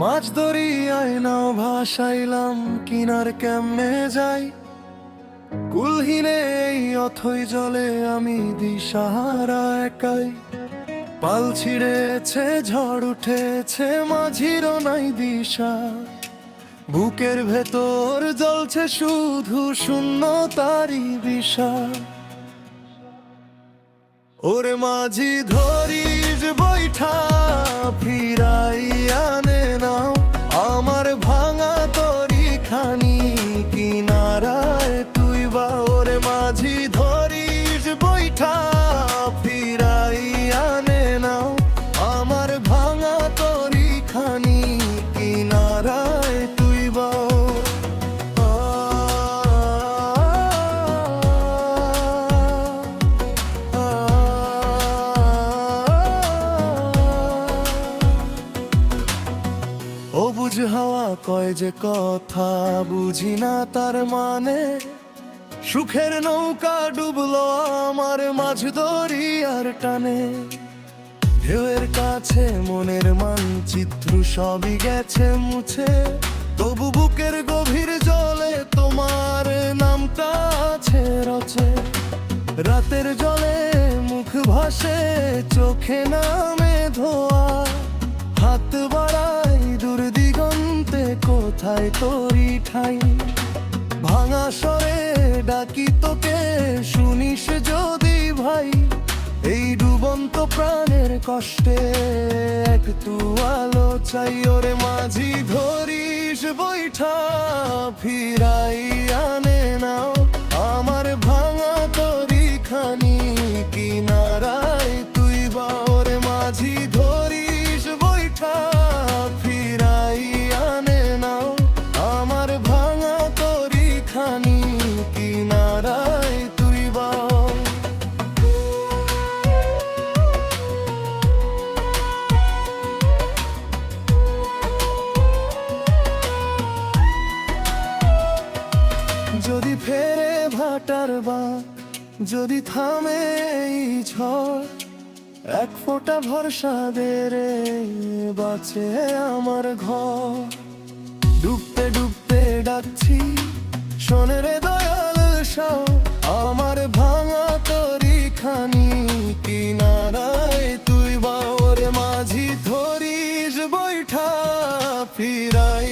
মাছ দরিয়ায় নাও ভাসাইলাম, কিনার কেমনে যাই? কুলহীনে এই অথই জলে আমি দিশাহারা একাই। পাল ছিঁড়েছে, ঝড় উঠেছে, মাঝিরও নাই দিশা। বুকের ভেতর জ্বলছে শুধু শূন্যতারই দিশা। ওরে মাঝি ধরিস বৈঠা, ফিরাইয়া নে নাও আমার ভাঙা তরি খানি কিনারায় তুই বা। ওরে মাঝি ধরিস বৈঠা, ফিরাইয়া নে নাও আমার ভাঙা তরি খানি কিনারায় তুই বা। অবুঝ হাওয়া কয় যে কথা, বুঝি না তার মানে। সুখের নৌকা ডুবলো আমার মাঝ দরিয়ার টানে। ঢেউয়ের কাছে মনের মানচিত্র সবই গেছে মুছে, তবু বুকের গভীর জলে তোমার নামটা আছে রচে। রাতের জলে মুখ ভাসে, চোখে নামে ধোয়া। হাত বাড়াই দূর দিগন্তে, কোথায় তোরি ঠাই? ভাঙা স্বরে ডাকি তোকে, শুনিস যদি ভাই? এই ডুবন্ত প্রাণের কষ্টে একটু আলো চাই। ওরে মাঝি ধরিস বৈঠা, ফিরাইয়া নে নাও আমার ভাঙা তরি খানি কিনারায় তুই বা। ওরে মাঝি ধরিস বৈঠা, ফিরাইয়া নে নাও আমার ভাঙা তরি খানি কিনারায় তুই বা। যদি ফেরে ভাটার বা, যদি থামে এই ঝড়, এক ফোঁটা ভরসা দে রে বাঁচে আমার ঘর। ডুবতে ডুবতে ডাকছি, শোনে রে দয়াল সাও আমার ভাঙা তরি খানি কিনারায় তুই বা। ওরে মাঝি ধরিস বৈঠা, ফিরাই